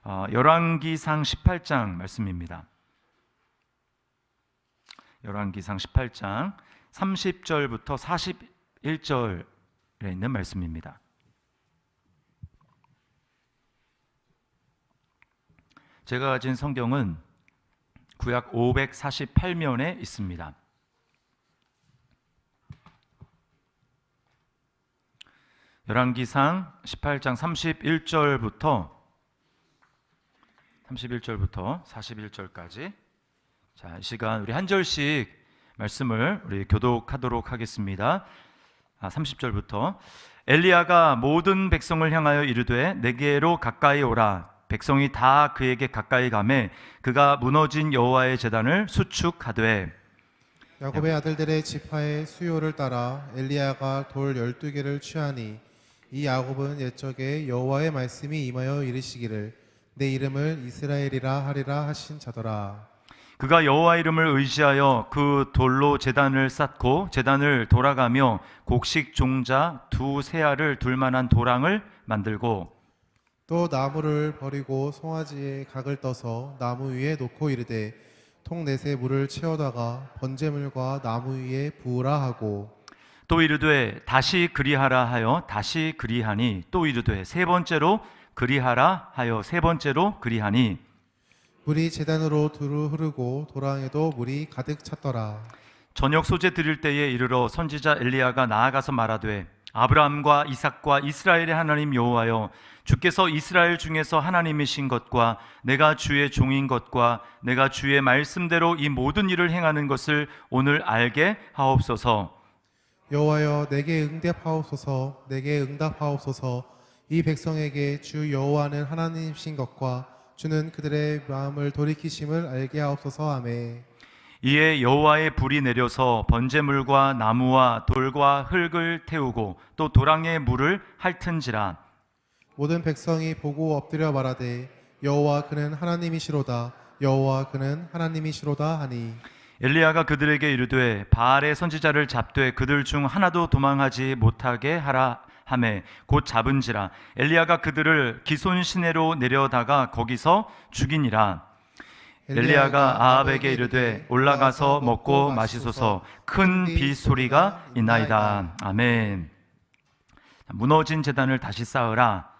열왕기상 18장 말씀입니다. 열왕기상 18장 30절부터 41절에 있는 말씀입니다. 제가 가진 성경은 구약 548면에 있습니다. 열왕기상 18장 31절부터 41절까지 자, 이 시간 우리 한 절씩 말씀을 우리 교독하도록 하겠습니다. 30절부터 엘리야가 모든 백성을 향하여 이르되 내게로 가까이 오라. 백성이 다 그에게 가까이 가매 그가 무너진 여호와의 제단을 수축하되 야곱의 아들들의 지파의 수요를 따라 엘리야가 돌 12개를 취하니 이 야곱은 옛적에 여호와의 말씀이 임하여 이르시기를 내 이름을 이스라엘이라 하리라 하신 자더라. 그가 여호와 이름을 의지하여 그 돌로 제단을 쌓고 제단을 돌아가며 곡식 종자 두 세알을 둘 만한 도랑을 만들고 또 나무를 버리고 송아지에 각을 떠서 나무 위에 놓고 이르되 통 넷에 물을 채워다가 번제물과 나무 위에 부으라 하고 또 이르되 다시 그리하라 하여 다시 그리하니 또 이르되 세 번째로 그리하라 하여 세 번째로 그리하니 물이 제단으로 두루 흐르고 도랑에도 물이 가득 찼더라. 저녁 소재 드릴 때에 이르러 선지자 엘리야가 나아가서 말하되 아브라함과 이삭과 이스라엘의 하나님 여호와여 주께서 이스라엘 중에서 하나님이신 것과 내가 주의 종인 것과 내가 주의 말씀대로 이 모든 일을 행하는 것을 오늘 알게 하옵소서. 여호와여 내게 응답하옵소서. 내게 응답하옵소서. 이 백성에게 주 여호와는 하나님이신 것과 주는 그들의 마음을 돌이키심을 알게 하옵소서. 아멘. 이에 여호와의 불이 내려서 번제물과 나무와 돌과 흙을 태우고 또 도랑의 물을 핥은지라. 모든 백성이 보고 엎드려 말하되 여호와 그는 하나님이시로다. 여호와 그는 하나님이시로다 하니 엘리야가 그들에게 이르되 바알의 선지자를 잡되 그들 중 하나도 도망하지 못하게 하라 하매 곧 잡은지라. 엘리야가 그들을 기손 시내로 내려다가 거기서 죽이니라. 엘리야가 아합에게 이르되 올라가서 먹고 마시소서. 큰 빗소리가 있나이다. 아멘. 무너진 제단을 다시 쌓으라.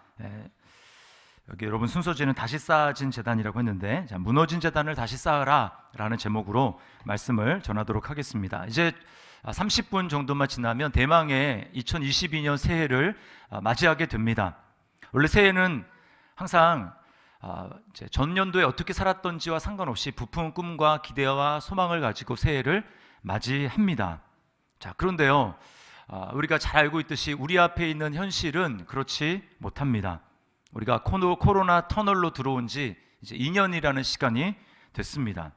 여기 여러분 순서지는 다시 쌓아진 제단이라고 했는데 무너진 제단을 다시 쌓으라 라는 제목으로 말씀을 전하도록 하겠습니다. 이제 30분 정도만 지나면 대망의 2022년 새해를 맞이하게 됩니다. 원래 새해는 항상 이제 전년도에 어떻게 살았던지와 상관없이 부푼 꿈과 기대와 소망을 가지고 새해를 맞이합니다. 자, 그런데요, 우리가 잘 알고 있듯이 우리 앞에 있는 현실은 그렇지 못합니다. 우리가 코로나 터널로 들어온 지 이제 2년이라는 시간이 됐습니다.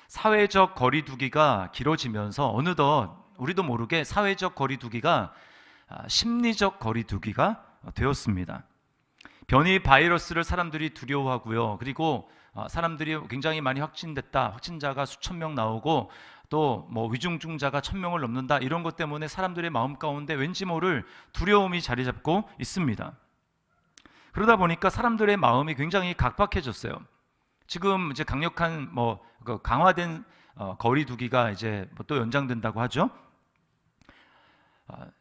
사회적 거리두기가 길어지면서 어느덧 우리도 모르게 사회적 거리두기가 심리적 거리두기가 되었습니다. 변이 바이러스를 사람들이 두려워하고요. 그리고 사람들이 굉장히 많이 확진됐다. 확진자가 수천 명 나오고 또 뭐 위중증자가 1000명을 넘는다. 이런 것 때문에 사람들의 마음 가운데 왠지 모를 두려움이 자리 잡고 있습니다. 그러다 보니까 사람들의 마음이 굉장히 각박해졌어요. 지금 이제 강력한 강화된 거리두기가 이제 또 연장된다고 하죠.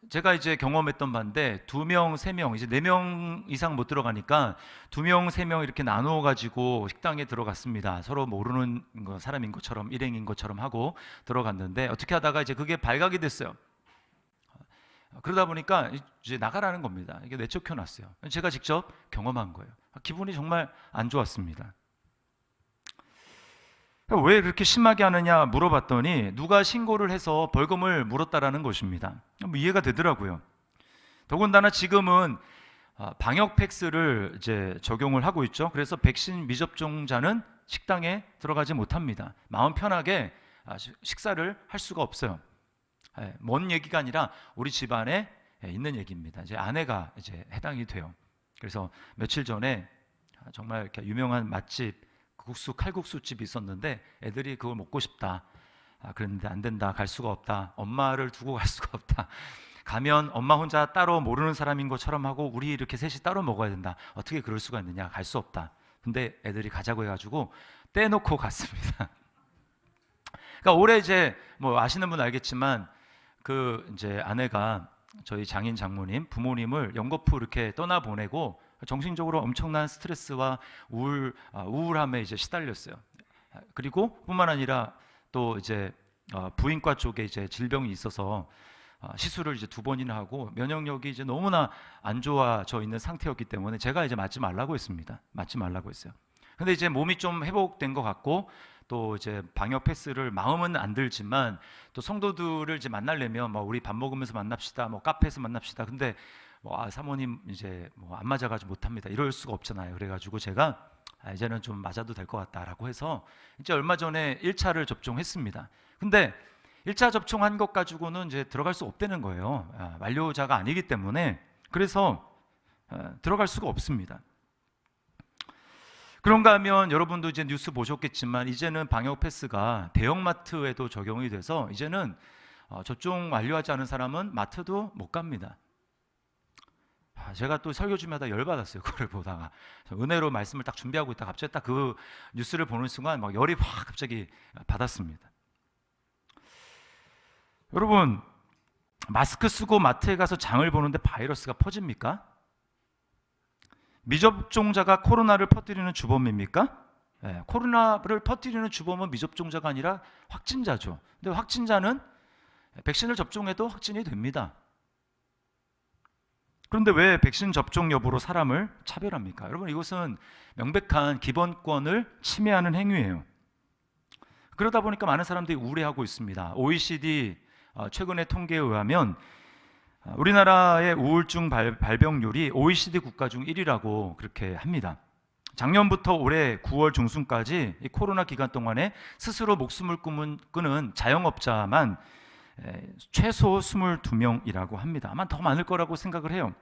제가 이제 경험했던 바인데 2명, 3명, 이제 4명 이상 못 들어가니까 2명, 3명 이렇게 나누어 가지고 식당에 들어갔습니다. 서로 모르는 사람인 것처럼 일행인 것처럼 하고 들어갔는데 어떻게 하다가 이제 그게 발각이 됐어요. 그러다 보니까 이제 나가라는 겁니다. 이게 내쫓겨 놨어요. 제가 직접 경험한 거예요. 기분이 정말 안 좋았습니다. 왜 그렇게 심하게 하느냐 물어봤더니 누가 신고를 해서 벌금을 물었다라는 것입니다. 이해가 되더라고요. 더군다나 지금은 방역 패스를 이제 적용을 하고 있죠. 그래서 백신 미접종자는 식당에 들어가지 못합니다. 마음 편하게 식사를 할 수가 없어요. 먼 얘기가 아니라 우리 집안에 있는 얘기입니다. 이제 아내가 이제 해당이 돼요. 그래서 며칠 전에 정말 이렇게 유명한 맛집 칼국수 집이 있었는데 애들이 그걸 먹고 싶다. 그랬는데 안 된다. 갈 수가 없다. 엄마를 두고 갈 수가 없다. 가면 엄마 혼자 따로 모르는 사람인 것처럼 하고 우리 이렇게 셋이 따로 먹어야 된다. 어떻게 그럴 수가 있느냐? 갈 수 없다. 근데 애들이 가자고 해가지고 떼놓고 갔습니다. 그러니까 올해 이제 뭐 아시는 분 알겠지만 그 이제 아내가 저희 장인 장모님 부모님을 연거푸 이렇게 떠나 보내고 정신적으로 엄청난 스트레스와 우울함에 이제 시달렸어요. 그리고 뿐만 아니라 또 이제 부인과 쪽에 이제 질병이 있어서 시술을 이제 2번이나 하고 면역력이 이제 너무나 안 좋아져 있는 상태였기 때문에 제가 이제 맞지 말라고 했습니다. 맞지 말라고 했어요. 근데 이제 몸이 좀 회복된 것 같고 또 이제 방역 패스를 마음은 안 들지만 또 성도들을 이제 만나려면 뭐 우리 밥 먹으면서 만납시다, 뭐 카페에서 만납시다. 근데 뭐 사모님 이제 뭐 안 맞아가지고 못합니다. 이럴 수가 없잖아요. 그래가지고 제가 이제는 좀 맞아도 될 것 같다라고 해서 이제 얼마 전에 1차를 접종했습니다. 근데 1차 접종한 것 가지고는 이제 들어갈 수 없다는 거예요. 완료자가 아니기 때문에. 그래서 들어갈 수가 없습니다. 그런가 하면 여러분도 이제 뉴스 보셨겠지만 이제는 방역 패스가 대형마트에도 적용이 돼서 이제는 접종 완료하지 않은 사람은 마트도 못 갑니다. 제가 또 설교 중마다 열받았어요. 그걸 보다가 은혜로 말씀을 딱 준비하고 있다 갑자기 딱 그 뉴스를 보는 순간 막 열이 확 갑자기 받았습니다. 여러분, 마스크 쓰고 마트에 가서 장을 보는데 바이러스가 퍼집니까? 미접종자가 코로나를 퍼뜨리는 주범입니까? 네, 코로나를 퍼뜨리는 주범은 미접종자가 아니라 확진자죠. 근데 확진자는 백신을 접종해도 확진이 됩니다. 그런데 왜 백신 접종 여부로 사람을 차별합니까? 여러분, 이것은 명백한 기본권을 침해하는 행위예요. 그러다 보니까 많은 사람들이 우울해하고 있습니다. OECD 최근의 통계에 의하면 우리나라의 우울증 발병률이 OECD 국가 중 1위라고 그렇게 합니다. 작년부터 올해 9월 중순까지 이 코로나 기간 동안에 스스로 목숨을 끊은 자영업자만 최소 22명이라고 합니다. 아마 더 많을 거라고 생각을 해요.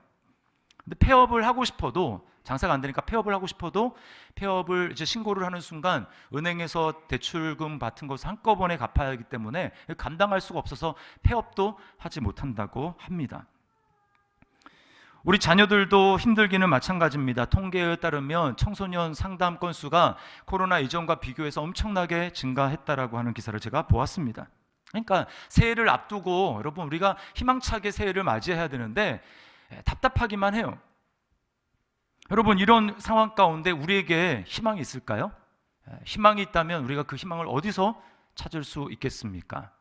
근데 폐업을 하고 싶어도 장사가 안 되니까 폐업을 하고 싶어도 폐업을 이제 신고를 하는 순간 은행에서 대출금 같은 것을 한꺼번에 갚아야 하기 때문에 감당할 수가 없어서 폐업도 하지 못한다고 합니다. 우리 자녀들도 힘들기는 마찬가지입니다. 통계에 따르면 청소년 상담 건수가 코로나 이전과 비교해서 엄청나게 증가했다라고 하는 기사를 제가 보았습니다. 그러니까 새해를 앞두고 여러분 우리가 희망차게 새해를 맞이해야 되는데 답답하기만 해요. 여러분, 이런 상황 가운데 우리에게 희망이 있을까요? 희망이 있다면 우리가 그 희망을 어디서 찾을 수 있겠습니까?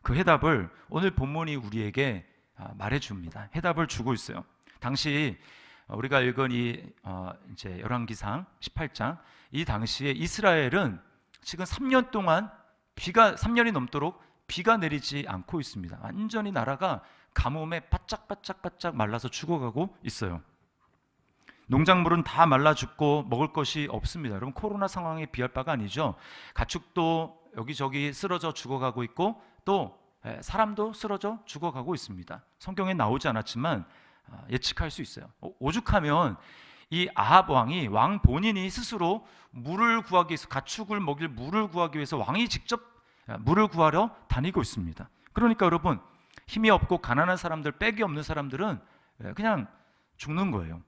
그 해답을 오늘 본문이 우리에게 말해줍니다. 해답을 주고 있어요. 당시 우리가 읽은 이 이제 열왕기상 18장, 이 당시에 이스라엘은 지금 3년 동안 3년이 넘도록 비가 내리지 않고 있습니다. 완전히 나라가 가뭄에 바짝바짝 말라서 죽어가고 있어요. 농작물은 다 말라 죽고 먹을 것이 없습니다. 여러분, 코로나 상황에 비할 바가 아니죠. 가축도 여기저기 쓰러져 죽어가고 있고 또 사람도 쓰러져 죽어가고 있습니다. 성경에 나오지 않았지만 예측할 수 있어요. 오죽하면 이 아합 왕이 왕 본인이 스스로 물을 구하기 위해서, 가축을 먹일 물을 구하기 위해서 왕이 직접 물을 구하러 다니고 있습니다. 그러니까 여러분, 힘이 없고 가난한 사람들, 빽이 없는 사람들은 그냥 죽는 거예요.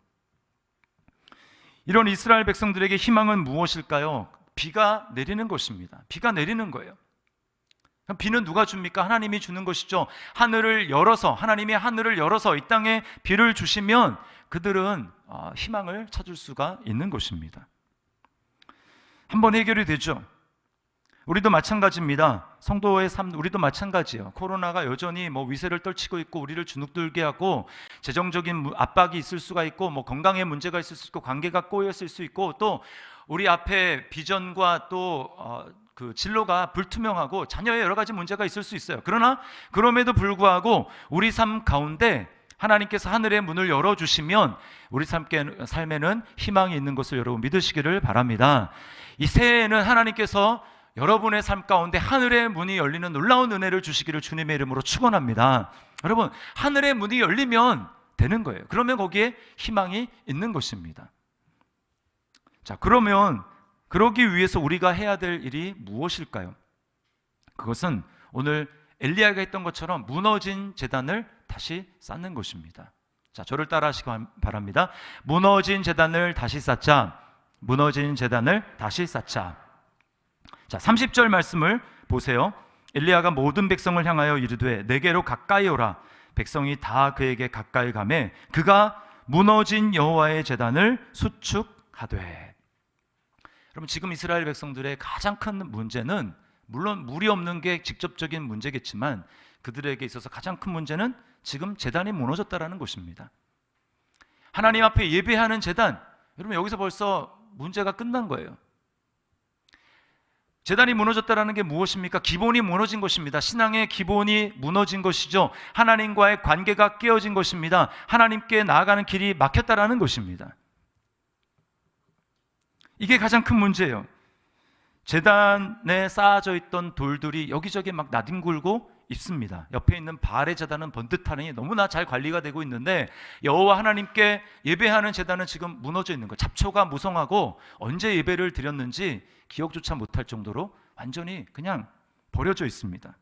이런 이스라엘 백성들에게 희망은 무엇일까요? 비가 내리는 것입니다. 비가 내리는 거예요. 비는 누가 줍니까? 하나님이 주는 것이죠. 하나님이 하늘을 열어서 이 땅에 비를 주시면 그들은 희망을 찾을 수가 있는 것입니다. 한번 해결이 되죠. 우리도 마찬가지입니다. 성도의 삶, 우리도 마찬가지예요. 코로나가 여전히 위세를 떨치고 있고 우리를 주눅들게 하고 재정적인 압박이 있을 수가 있고 건강에 문제가 있을 수 있고 관계가 꼬였을 수 있고 또 우리 앞에 비전과 또 그 진로가 불투명하고 자녀의 여러 가지 문제가 있을 수 있어요. 그러나 그럼에도 불구하고 우리 삶 가운데 하나님께서 하늘의 문을 열어주시면 우리 삶에는 희망이 있는 것을 여러분 믿으시기를 바랍니다. 이 새해에는 하나님께서 여러분의 삶 가운데 하늘의 문이 열리는 놀라운 은혜를 주시기를 주님의 이름으로 축원합니다. 여러분, 하늘의 문이 열리면 되는 거예요. 그러면 거기에 희망이 있는 것입니다. 자, 그러면 그러기 위해서 우리가 해야 될 일이 무엇일까요? 그것은 오늘 엘리야가 했던 것처럼 무너진 제단을 다시 쌓는 것입니다. 자, 저를 따라 하시기 바랍니다. 무너진 제단을 다시 쌓자. 무너진 제단을 다시 쌓자. 자, 30절 말씀을 보세요. 엘리야가 모든 백성을 향하여 이르되 내게로 가까이 오라. 백성이 다 그에게 가까이 가매 그가 무너진 여호와의 제단을 수축하되. 여러분, 지금 이스라엘 백성들의 가장 큰 문제는, 물론 물이 없는 게 직접적인 문제겠지만 그들에게 있어서 가장 큰 문제는 지금 제단이 무너졌다라는 것입니다. 하나님 앞에 예배하는 제단, 여러분 여기서 벌써 문제가 끝난 거예요. 제단이 무너졌다라는 게 무엇입니까? 기본이 무너진 것입니다. 신앙의 기본이 무너진 것이죠. 하나님과의 관계가 깨어진 것입니다. 하나님께 나아가는 길이 막혔다라는 것입니다. 이게 가장 큰 문제예요. 제단에 쌓아져 있던 돌들이 여기저기 막 나뒹굴고 있습니다. 옆에 있는 바알의 제단은 번듯하니 너무나 잘 관리가 되고 있는데 여호와 하나님께 예배하는 제단은 지금 무너져 있는 거예요. 잡초가 무성하고 언제 예배를 드렸는지 기억조차 못할 정도로 완전히 그냥 버려져 있습니다.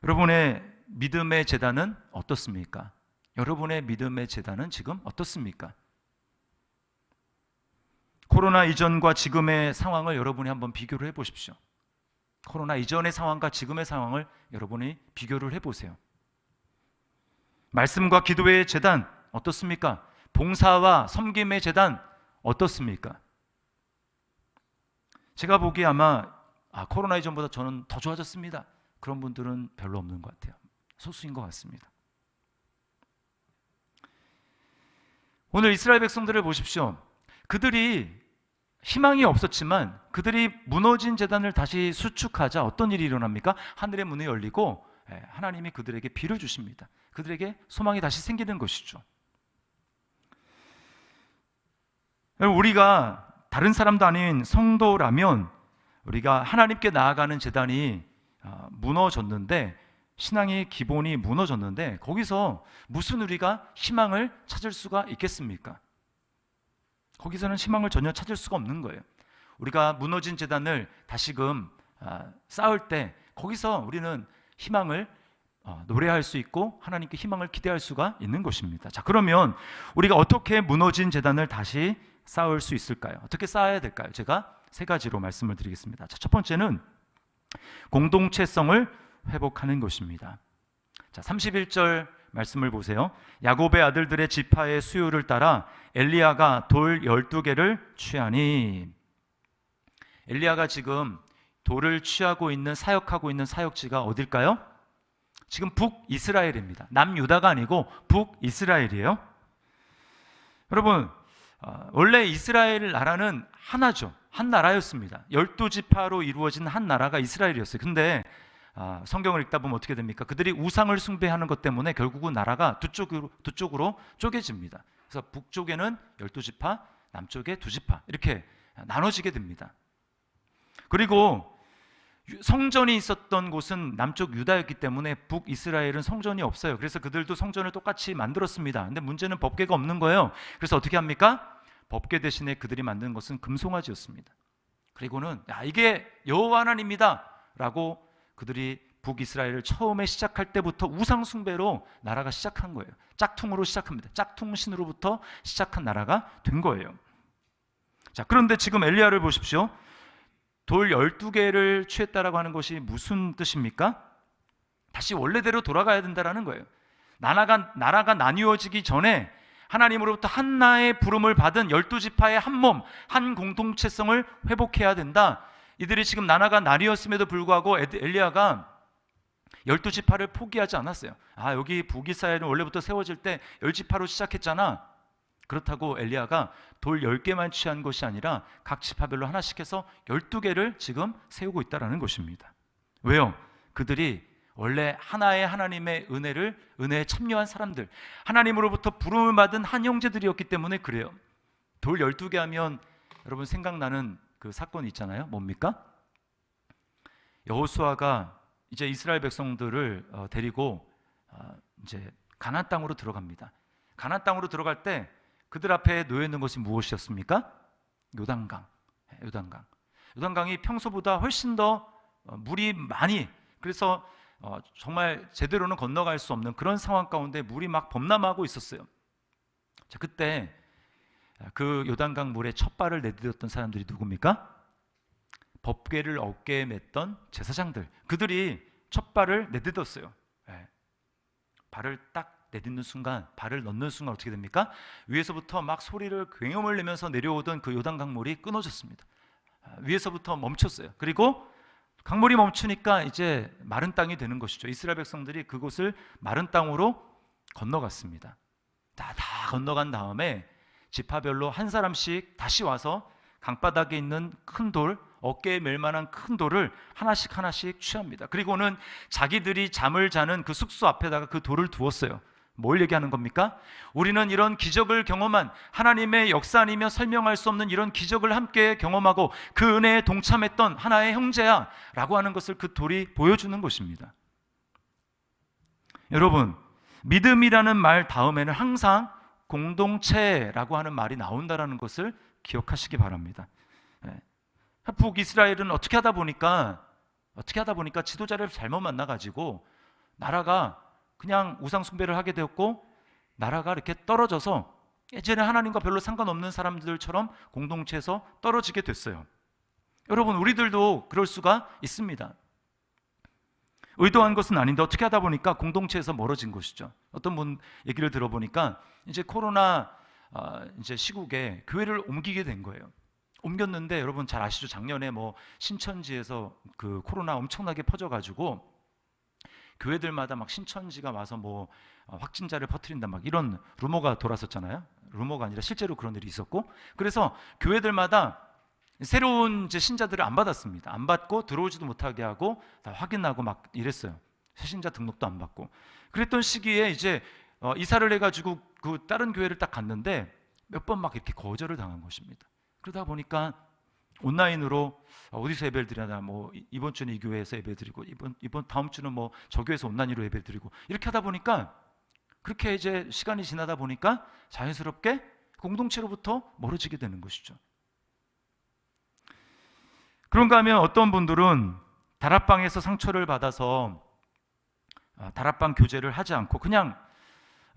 여러분의 믿음의 제단은 어떻습니까? 여러분의 믿음의 제단은 지금 어떻습니까? 코로나 이전과 지금의 상황을 여러분이 한번 비교를 해보십시오. 코로나 이전의 상황과 지금의 상황을 여러분이 비교를 해보세요. 말씀과 기도의 제단 어떻습니까? 봉사와 섬김의 제단 어떻습니까? 제가 보기에 아마 코로나 이전보다 저는 더 좋아졌습니다, 그런 분들은 별로 없는 것 같아요. 소수인 것 같습니다. 오늘 이스라엘 백성들을 보십시오. 그들이 희망이 없었지만 그들이 무너진 제단을 다시 수축하자 어떤 일이 일어납니까? 하늘의 문이 열리고 하나님이 그들에게 비를 주십니다. 그들에게 소망이 다시 생기는 것이죠. 우리가 다른 사람도 아닌 성도라면 우리가 하나님께 나아가는 제단이 무너졌는데, 신앙의 기본이 무너졌는데 거기서 무슨 우리가 희망을 찾을 수가 있겠습니까? 거기서는 희망을 전혀 찾을 수가 없는 거예요. 우리가 무너진 제단을 다시금 쌓을 때 거기서 우리는 희망을 노래할 수 있고 하나님께 희망을 기대할 수가 있는 것입니다. 자, 그러면 우리가 어떻게 무너진 제단을 다시 쌓을 수 있을까요? 어떻게 쌓아야 될까요? 제가 세 가지로 말씀을 드리겠습니다. 자, 첫 번째는 공동체성을 회복하는 것입니다. 자, 31절 말씀을 보세요. 야곱의 아들들의 지파의 수요를 따라 엘리야가 돌 12개를 취하니. 엘리야가 지금 돌을 취하고 있는, 사역하고 있는 사역지가 어딜까요? 지금 북이스라엘입니다. 남유다가 아니고 북이스라엘이에요. 여러분, 원래 이스라엘 나라는 하나죠. 한 나라였습니다. 12지파로 이루어진 한 나라가 이스라엘이었어요. 근데 성경을 읽다 보면 어떻게 됩니까? 그들이 우상을 숭배하는 것 때문에 결국은 나라가 두 쪽으로 쪼개집니다. 그래서 북쪽에는 12지파, 남쪽에 2지파 이렇게 나눠지게 됩니다. 그리고 성전이 있었던 곳은 남쪽 유다였기 때문에 북이스라엘은 성전이 없어요. 그래서 그들도 성전을 똑같이 만들었습니다. 근데 문제는 법궤가 없는 거예요. 그래서 어떻게 합니까? 법궤 대신에 그들이 만든 것은 금송아지였습니다. 그리고는 이게 여호와 하나님이다 라고 그들이 북이스라엘을 처음에 시작할 때부터 우상 숭배로 나라가 시작한 거예요. 짝퉁으로 시작합니다. 짝퉁신으로부터 시작한 나라가 된 거예요. 자, 그런데 지금 엘리야를 보십시오. 돌 12개를 취했다라고 하는 것이 무슨 뜻입니까? 다시 원래대로 돌아가야 된다라는 거예요. 나라가 나뉘어지기 전에 하나님으로부터 한나의 부름을 받은 12지파의 한 몸, 한 공동체성을 회복해야 된다. 이들이 지금 나라가 나뉘었음에도 불구하고 엘리야가 12지파를 포기하지 않았어요. 여기 북이스라엘은 원래부터 세워질 때 10지파로 시작했잖아. 그렇다고 엘리야가 돌 10개만 취한 것이 아니라 각 지파별로 하나씩 해서 12개를 지금 세우고 있다는 것입니다. 왜요? 그들이 원래 하나의 하나님의 은혜에 참여한 사람들, 하나님으로부터 부름을 받은 한 형제들이었기 때문에 그래요. 돌 12개 하면 여러분 생각나는 그 사건이 있잖아요. 뭡니까? 여호수아가 이제 이스라엘 백성들을 데리고 이제 가나안 땅으로 들어갑니다. 가나안 땅으로 들어갈 때 그들 앞에 놓여 있는 것이 무엇이었습니까? 요단강. 요단강이 평소보다 훨씬 더 물이 많이, 그래서 정말 제대로는 건너갈 수 없는 그런 상황 가운데 물이 막 범람하고 있었어요. 자, 그때 그 요단강 물에 첫 발을 내딛었던 사람들이 누굽니까? 법궤를 어깨에 맸던 제사장들. 그들이 첫 발을 내딛었어요. 예. 발을 딱 내딛는 순간, 발을 넣는 순간 어떻게 됩니까? 위에서부터 막 소리를 굉음을 내면서 내려오던 그 요단강 물이 끊어졌습니다. 위에서부터 멈췄어요. 그리고 강물이 멈추니까 이제 마른 땅이 되는 것이죠. 이스라엘 백성들이 그곳을 마른 땅으로 건너갔습니다. 다 건너간 다음에 지파별로 한 사람씩 다시 와서 강바닥에 있는 큰 돌, 어깨에 멜 만한 큰 돌을 하나씩 취합니다. 그리고는 자기들이 잠을 자는 그 숙소 앞에다가 그 돌을 두었어요. 뭘 얘기하는 겁니까? 우리는 이런 기적을 경험한, 하나님의 역사이며 설명할 수 없는 이런 기적을 함께 경험하고 그 은혜에 동참했던 하나의 형제야 라고 하는 것을 그 돌이 보여주는 것입니다. 여러분, 믿음이라는 말 다음에는 항상 공동체라고 하는 말이 나온다는 것을 기억하시기 바랍니다. 북이스라엘은 어떻게 하다 보니까 지도자를 잘못 만나가지고 나라가 그냥 우상 숭배를 하게 되었고, 나라가 이렇게 떨어져서 예전에 하나님과 별로 상관없는 사람들처럼 공동체에서 떨어지게 됐어요. 여러분, 우리들도 그럴 수가 있습니다. 의도한 것은 아닌데 어떻게 하다 보니까 공동체에서 멀어진 것이죠. 어떤 분 얘기를 들어보니까 이제 코로나 이제 시국에 교회를 옮기게 된 거예요. 옮겼는데 여러분 잘 아시죠? 작년에 뭐 신천지에서 그 코로나 엄청나게 퍼져가지고 교회들마다 막 신천지가 와서 뭐 확진자를 퍼뜨린다 막 이런 루머가 돌았었잖아요. 루머가 아니라 실제로 그런 일이 있었고, 그래서 교회들마다 새로운 이제 신자들을 안 받았습니다. 안 받고 들어오지도 못하게 하고 다 확인하고 막 이랬어요. 새신자 등록도 안 받고. 그랬던 시기에 이제 이사를 해가지고 그 다른 교회를 딱 갔는데 몇 번 막 이렇게 거절을 당한 것입니다. 그러다 보니까 온라인으로 어디서 예배를 드리나, 뭐 이번 주는 이 교회에서 예배 드리고 이번 다음 주는 뭐 저 교회에서 온라인으로 예배 드리고 이렇게 하다 보니까, 그렇게 이제 시간이 지나다 보니까 자연스럽게 공동체로부터 멀어지게 되는 것이죠. 그런가 하면 어떤 분들은 다락방에서 상처를 받아서 다락방 교제를 하지 않고 그냥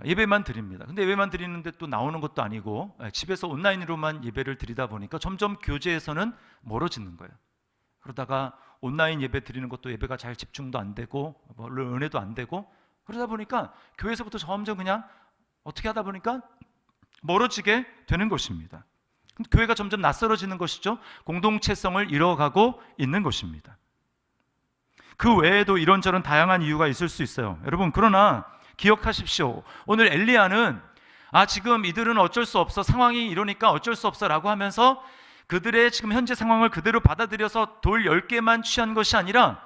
예배만 드립니다. 근데 예배만 드리는데 또 나오는 것도 아니고 집에서 온라인으로만 예배를 드리다 보니까 점점 교제에서는 멀어지는 거예요. 그러다가 온라인 예배 드리는 것도 예배가 잘 집중도 안 되고 은혜도 안 되고, 그러다 보니까 교회에서부터 점점 그냥 어떻게 하다 보니까 멀어지게 되는 것입니다. 교회가 점점 낯설어지는 것이죠. 공동체성을 잃어가고 있는 것입니다. 그 외에도 이런저런 다양한 이유가 있을 수 있어요. 여러분, 그러나 기억하십시오. 오늘 엘리야는 지금 이들은 어쩔 수 없어, 상황이 이러니까 어쩔 수 없어 라고 하면서 그들의 지금 현재 상황을 그대로 받아들여서 돌 10개만 취한 것이 아니라,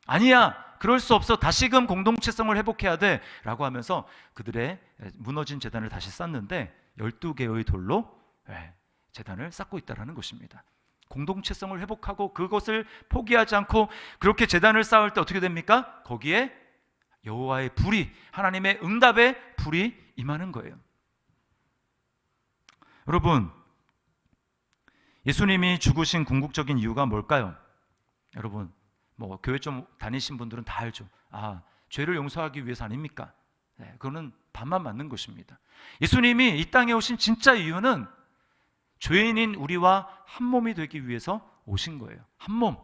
아니야, 그럴 수 없어, 다시금 공동체성을 회복해야 돼 라고 하면서 그들의 무너진 제단을 다시 쌓는데 12개의 돌로 제단을 쌓고 있다는 것입니다. 공동체성을 회복하고 그것을 포기하지 않고 그렇게 제단을 쌓을 때 어떻게 됩니까? 거기에 여호와의 불이, 하나님의 응답의 불이 임하는 거예요. 여러분, 예수님이 죽으신 궁극적인 이유가 뭘까요? 여러분, 뭐 교회 좀 다니신 분들은 다 알죠. 죄를 용서하기 위해서 아닙니까? 그거는 반만 맞는 것입니다. 예수님이 이 땅에 오신 진짜 이유는 죄인인 우리와 한 몸이 되기 위해서 오신 거예요. 한 몸.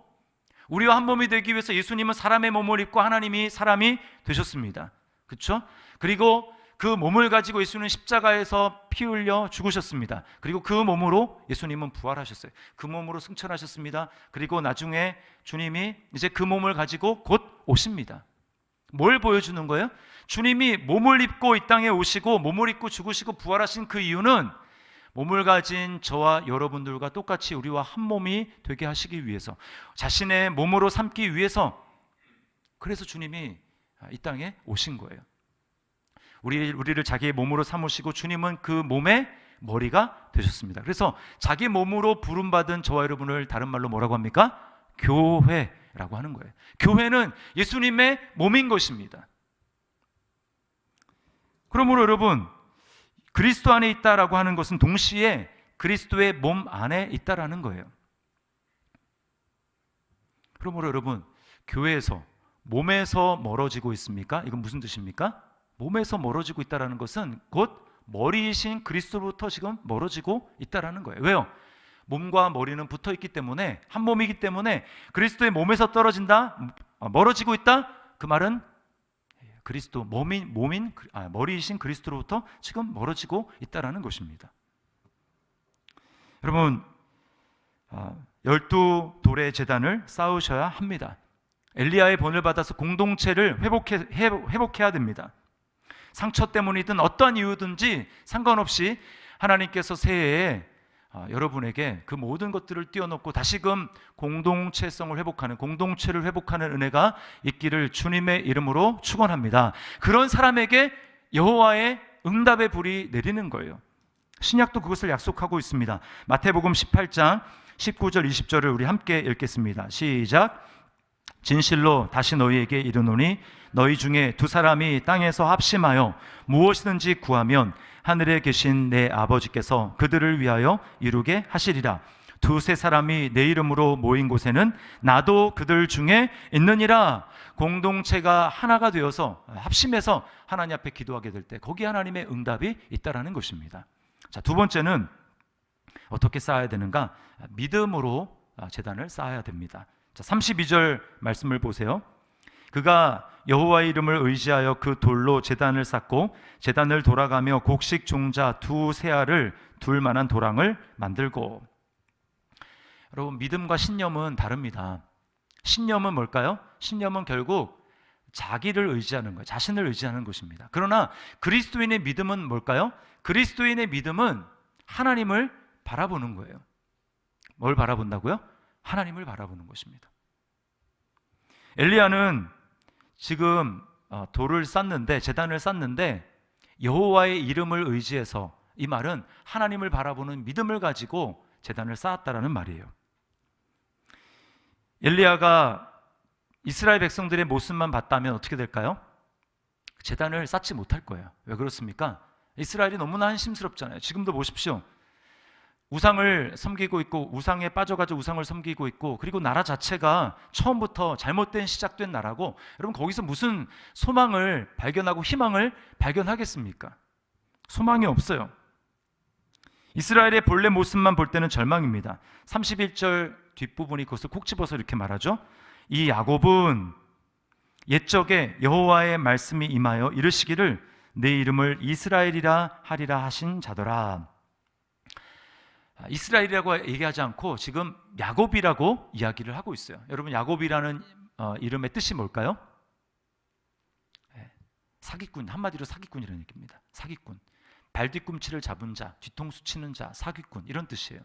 우리와 한 몸이 되기 위해서 예수님은 사람의 몸을 입고 하나님이 사람이 되셨습니다. 그렇죠? 그리고 그 몸을 가지고 예수님은 십자가에서 피 흘려 죽으셨습니다. 그리고 그 몸으로 예수님은 부활하셨어요. 그 몸으로 승천하셨습니다. 그리고 나중에 주님이 이제 그 몸을 가지고 곧 오십니다. 뭘 보여주는 거예요? 주님이 몸을 입고 이 땅에 오시고 몸을 입고 죽으시고 부활하신 그 이유는 몸을 가진 저와 여러분들과 똑같이 우리와 한 몸이 되게 하시기 위해서, 자신의 몸으로 삼기 위해서, 그래서 주님이 이 땅에 오신 거예요. 우리를 자기의 몸으로 삼으시고 주님은 그 몸의 머리가 되셨습니다. 그래서 자기 몸으로 부름받은 저와 여러분을 다른 말로 뭐라고 합니까? 교회라고 하는 거예요. 교회는 예수님의 몸인 것입니다. 그러므로 여러분, 그리스도 안에 있다라고 하는 것은 동시에 그리스도의 몸 안에 있다라는 거예요. 그러므로 여러분, 교회에서, 몸에서 멀어지고 있습니까? 이건 무슨 뜻입니까? 몸에서 멀어지고 있다라는 것은 곧 머리이신 그리스도로부터 지금 멀어지고 있다라는 거예요. 왜요? 몸과 머리는 붙어 있기 때문에, 한 몸이기 때문에 그리스도의 몸에서 떨어진다, 멀어지고 있다. 그 말은 그리스도 머리이신 그리스도로부터 지금 멀어지고 있다라는 것입니다. 여러분, 12돌의 제단을 쌓으셔야 합니다. 엘리야의 본을 받아서 공동체를 회복해야 됩니다. 상처 때문이든 어떠한 이유든지 상관없이 하나님께서 새해에 여러분에게 그 모든 것들을 띄워놓고 다시금 공동체성을 회복하는, 공동체를 회복하는 은혜가 있기를 주님의 이름으로 축원합니다. 그런 사람에게 여호와의 응답의 불이 내리는 거예요. 신약도 그것을 약속하고 있습니다. 마태복음 18장 19절 20절을 우리 함께 읽겠습니다. 시작. 진실로 다시 너희에게 이르노니 너희 중에 두 사람이 땅에서 합심하여 무엇이든지 구하면 하늘에 계신 내 아버지께서 그들을 위하여 이루게 하시리라. 두세 사람이 내 이름으로 모인 곳에는 나도 그들 중에 있느니라. 공동체가 하나가 되어서 합심해서 하나님 앞에 기도하게 될 때 거기 하나님의 응답이 있다라는 것입니다. 자, 두 번째는 어떻게 쌓아야 되는가? 믿음으로 제단을 쌓아야 됩니다. 자, 32절 말씀을 보세요. 그가 여호와의 이름을 의지하여 그 돌로 제단을 쌓고 제단을 돌아가며 곡식 종자 두세 알을 둘 만한 도랑을 만들고. 여러분, 믿음과 신념은 다릅니다. 신념은 뭘까요? 신념은 결국 자기를 의지하는 거예요. 자신을 의지하는 것입니다. 그러나 그리스도인의 믿음은 뭘까요? 그리스도인의 믿음은 하나님을 바라보는 거예요. 뭘 바라본다고요? 하나님을 바라보는 것입니다. 엘리야는 지금 돌을 쌓는데, 제단을 쌓는데 여호와의 이름을 의지해서, 이 말은 하나님을 바라보는 믿음을 가지고 제단을 쌓았다라는 말이에요. 엘리야가 이스라엘 백성들의 모습만 봤다면 어떻게 될까요? 제단을 쌓지 못할 거예요. 왜 그렇습니까? 이스라엘이 너무나 한심스럽잖아요. 지금도 보십시오. 우상을 섬기고 있고, 우상에 빠져가지고 우상을 섬기고 있고, 그리고 나라 자체가 처음부터 잘못된 시작된 나라고, 여러분 거기서 무슨 소망을 발견하고 희망을 발견하겠습니까? 소망이 없어요. 이스라엘의 본래 모습만 볼 때는 절망입니다. 31절 뒷부분이 그것을 콕 집어서 이렇게 말하죠. 이 야곱은 옛적에 여호와의 말씀이 임하여 이르시기를 내 이름을 이스라엘이라 하리라 하신 자더라. 이스라엘이라고 얘기하지 않고 지금 야곱이라고 이야기를 하고 있어요. 여러분, 야곱이라는 이름의 뜻이 뭘까요? 사기꾼, 한마디로 사기꾼이라는 얘기입니다. 사기꾼, 발뒤꿈치를 잡은 자, 뒤통수 치는 자, 사기꾼, 이런 뜻이에요.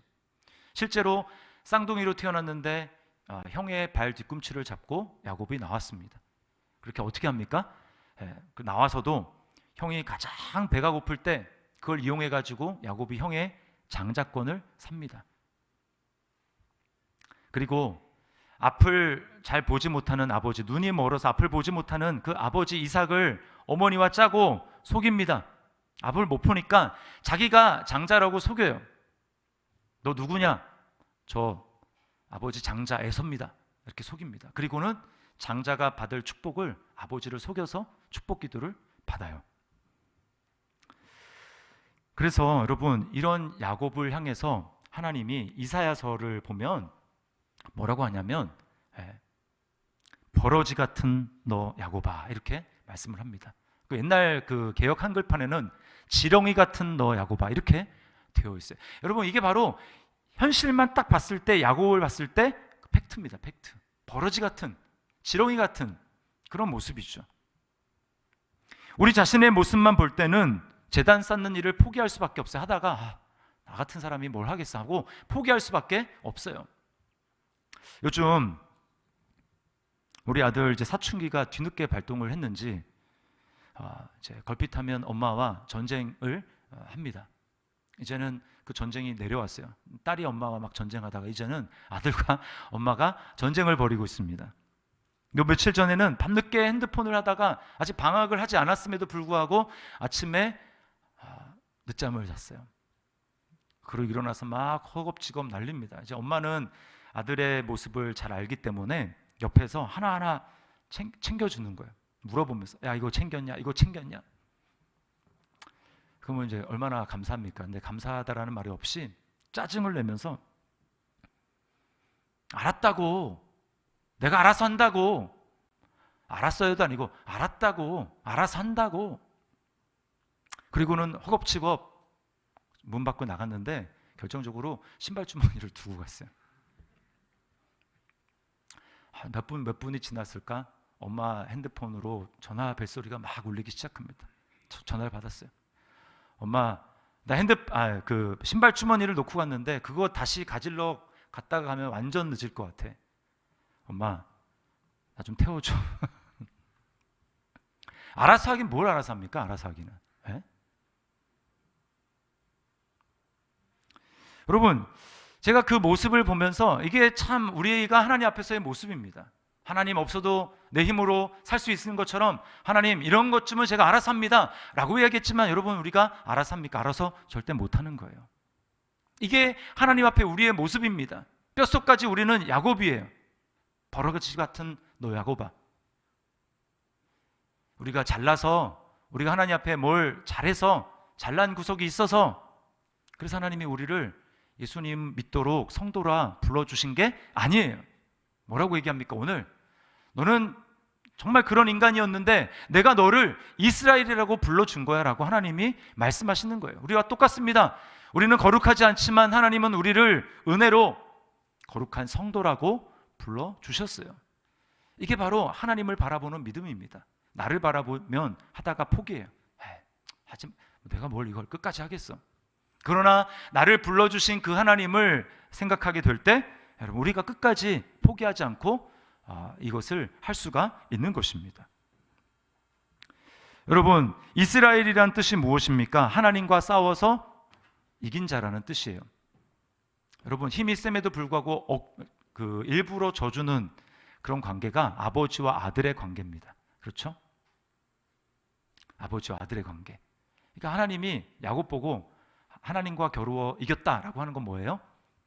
실제로 쌍둥이로 태어났는데 형의 발 뒤꿈치를 잡고 야곱이 나왔습니다. 그렇게 어떻게 합니까? 그 나와서도 형이 가장 배가 고플 때 그걸 이용해 가지고 야곱이 형의 장자권을 삽니다. 그리고 앞을 잘 보지 못하는 아버지, 눈이 멀어서 앞을 보지 못하는 그 아버지 이삭을 어머니와 짜고 속입니다. 앞을 못 보니까 자기가 장자라고 속여요. 너 누구냐? 저 아버지 장자 에서입니다. 이렇게 속입니다. 그리고는 장자가 받을 축복을 아버지를 속여서 축복 기도를 받아요. 그래서 여러분, 이런 야곱을 향해서 하나님이 이사야서를 보면 뭐라고 하냐면 버러지 같은 너 야곱아, 이렇게 말씀을 합니다. 그 옛날 그 개역 한글판에는 지렁이 같은 너 야곱아, 이렇게 되어 있어요. 여러분, 이게 바로 현실만 딱 봤을 때, 야곱을 봤을 때 팩트입니다. 팩트. 버러지 같은, 지렁이 같은 그런 모습이죠. 우리 자신의 모습만 볼 때는 제단 쌓는 일을 포기할 수밖에 없어요. 하다가 나 같은 사람이 뭘 하겠어 하고 포기할 수밖에 없어요. 요즘 우리 아들 이제 사춘기가 뒤늦게 발동을 했는지 이제 걸핏하면 엄마와 전쟁을 합니다. 이제는 그 전쟁이 내려왔어요. 딸이 엄마와 막 전쟁하다가 이제는 아들과 엄마가 전쟁을 벌이고 있습니다. 요 며칠 전에는 밤늦게 핸드폰을 하다가 아직 방학을 하지 않았음에도 불구하고 아침에 늦잠을 잤어요. 그러고 일어나서 막 허겁지겁 난립니다. 이제 엄마는 아들의 모습을 잘 알기 때문에 옆에서 하나하나 챙겨주는 거예요. 물어보면서 야, 이거 챙겼냐? 이거 챙겼냐? 그러면 이제 얼마나 감사합니까? 근데 감사하다라는 말이 없이 짜증을 내면서 알았다고, 내가 알아서 한다고, 알았어요도 아니고 알았다고, 알아서 한다고. 그리고는 허겁지겁 문 밖으로 나갔는데 결정적으로 신발 주머니를 두고 갔어요. 몇 분이 지났을까? 엄마 핸드폰으로 전화 벨소리가 막 울리기 시작합니다. 전화를 받았어요. 엄마, 나 그 신발 주머니를 놓고 갔는데 그거 다시 가지러 갔다가 가면 완전 늦을 것 같아. 엄마, 나 좀 태워줘. 알아서 하긴 뭘 알아서 합니까? 알아서 하기는. 에? 여러분, 제가 그 모습을 보면서 이게 참 우리가 하나님 앞에서의 모습입니다. 하나님 없어도 내 힘으로 살 수 있는 것처럼 하나님 이런 것쯤은 제가 알아서 합니다 라고 이야기했지만 여러분, 우리가 알아서 합니까? 알아서 절대 못하는 거예요. 이게 하나님 앞에 우리의 모습입니다. 뼛속까지 우리는 야곱이에요. 버러지 같은 너 야곱아. 우리가 잘나서, 우리가 하나님 앞에 뭘 잘해서 잘난 구석이 있어서, 그래서 하나님이 우리를 예수님 믿도록 성도라 불러주신 게 아니에요. 뭐라고 얘기합니까? 오늘 너는 정말 그런 인간이었는데 내가 너를 이스라엘이라고 불러준 거야 라고 하나님이 말씀하시는 거예요. 우리와 똑같습니다. 우리는 거룩하지 않지만 하나님은 우리를 은혜로 거룩한 성도라고 불러주셨어요. 이게 바로 하나님을 바라보는 믿음입니다. 나를 바라보면 하다가 포기해요. 하지, 내가 뭘 이걸 끝까지 하겠어. 그러나 나를 불러주신 그 하나님을 생각하게 될 때 여러분, 우리가 끝까지 포기하지 않고 이것을 할 수가 있는 것입니다. 여러분, 이스라엘이란 뜻이 무엇입니까? 하나님과 싸워서 이긴 자라는 뜻이에요. 여러분, 힘이 셈에도 불구하고 일부러 져주는 그런 관계가 아버지와 아들의 관계입니다. 그렇죠? 아버지와 아들의 관계. 그러니까 하나님이 야곱 보고 하나님과 겨루어 이겼다라고 하는 건 뭐예요?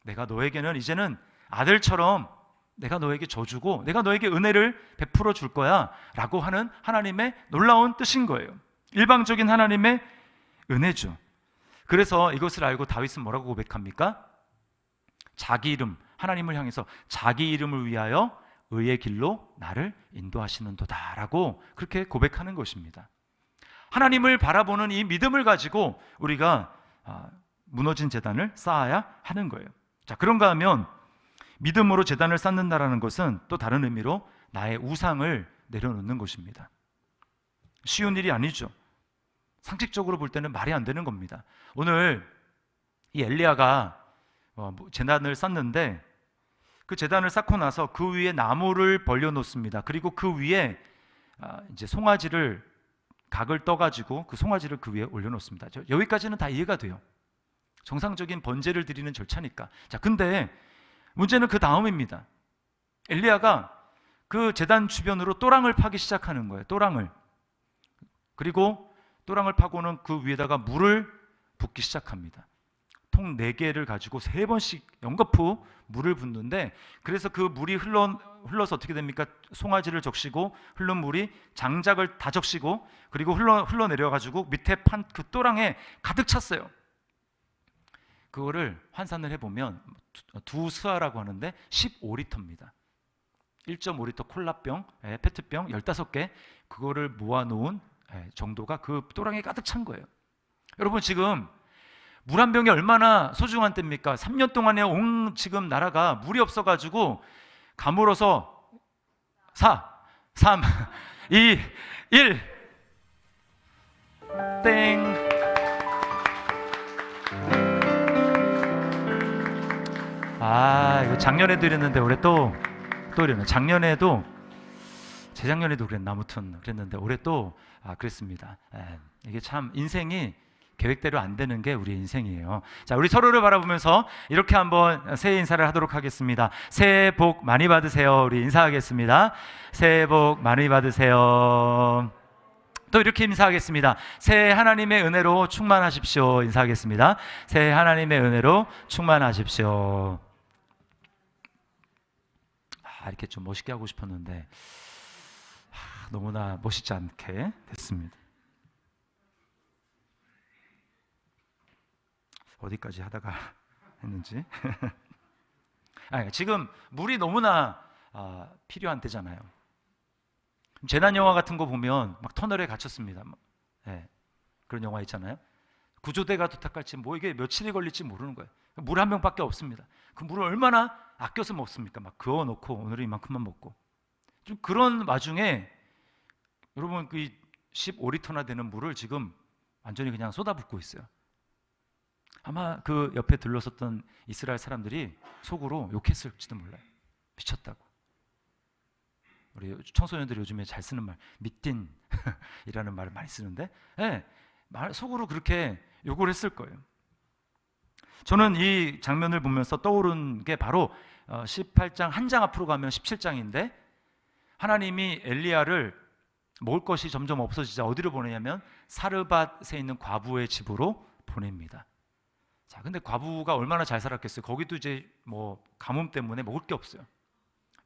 내가 너에게는 이제는 아들처럼 내가 너에게 져주고 내가 너에게 은혜를 베풀어 줄 거야 라고 하는 하나님의 놀라운 뜻인 거예요. 일방적인 하나님의 은혜죠. 그래서 이것을 알고 다윗은 뭐라고 고백합니까? 자기 이름, 하나님을 향해서 자기 이름을 위하여 의의 길로 나를 인도하시는도다 라고 그렇게 고백하는 것입니다. 하나님을 바라보는 이 믿음을 가지고 우리가 무너진 제단을 쌓아야 하는 거예요. 자, 그런가 하면 믿음으로 제단을 쌓는다라는 것은 또 다른 의미로 나의 우상을 내려놓는 것입니다. 쉬운 일이 아니죠. 상식적으로 볼 때는 말이 안 되는 겁니다. 오늘 이 엘리야가 제단을 쌓는데 그 제단을 쌓고 나서 그 위에 나무를 벌려놓습니다. 그리고 그 위에 이제 송아지를 각을 떠가지고 그 송아지를 그 위에 올려놓습니다. 여기까지는 다 이해가 돼요. 정상적인 번제를 드리는 절차니까. 자, 근데 문제는 그 다음입니다. 엘리야가 그 제단 주변으로 또랑을 파기 시작하는 거예요. 또랑을. 그리고 또랑을 파고는 그 위에다가 물을 붓기 시작합니다. 통 4개를 가지고 3번씩 연거푸 물을 붓는데, 그래서 그 물이 흘러서 어떻게 됩니까? 송아지를 적시고 흐른 물이 장작을 다 적시고 그리고 흘러내려가지고 밑에 판 그 또랑에 가득 찼어요. 그거를 환산을 해보면 두 스아라고 하는데 15리터입니다. 1.5리터 콜라병, 페트병 15개 그거를 모아놓은 정도가 그 또랑에 가득 찬 거예요. 여러분, 지금 물 한 병이 얼마나 소중한 때입니까? 3년 동안에 온 지금 나라가 물이 없어가지고 가물어서 4, 3, 2, 1 땡. 이거 작년에도 이랬는데 올해 또 이러네. 작년에도, 재작년에도 그랬나, 아무튼 그랬는데 올해 또 그랬습니다. 이게 참 인생이 계획대로 안 되는 게 우리 인생이에요. 자, 우리 서로를 바라보면서 이렇게 한번 새해 인사를 하도록 하겠습니다. 새해 복 많이 받으세요. 우리 인사하겠습니다. 새해 복 많이 받으세요. 또 이렇게 인사하겠습니다. 새해 하나님의 은혜로 충만하십시오. 인사하겠습니다. 새해 하나님의 은혜로 충만하십시오. 이렇게 좀 멋있게 하고 싶었는데 너무나 멋있지 않게 됐습니다. 어디까지 하다가 했는지. 지금 물이 너무나 필요한 때잖아요. 재난 영화 같은 거 보면 막 터널에 갇혔습니다. 그런 영화 있잖아요. 구조대가 도착할지 이게 며칠이 걸릴지 모르는 거예요. 물 한 병밖에 없습니다. 그 물을 얼마나 아껴서 먹습니까? 막 그어놓고 오늘은 이만큼만 먹고. 좀 그런 와중에 여러분 그 15리터나 되는 물을 지금 완전히 그냥 쏟아붓고 있어요. 아마 그 옆에 들러섰던 이스라엘 사람들이 속으로 욕했을지도 몰라요. 미쳤다고. 우리 청소년들이 요즘에 잘 쓰는 말 미띵이라는 말을 많이 쓰는데 속으로 그렇게 욕을 했을 거예요. 저는 이 장면을 보면서 떠오른 게 바로 18장 한 장 앞으로 가면 17장인데 하나님이 엘리야를 먹을 것이 점점 없어지자 어디로 보내냐면 사르밧에 있는 과부의 집으로 보냅니다. 자, 근데 과부가 얼마나 잘 살았겠어요. 거기도 이제 가뭄 때문에 먹을 게 없어요.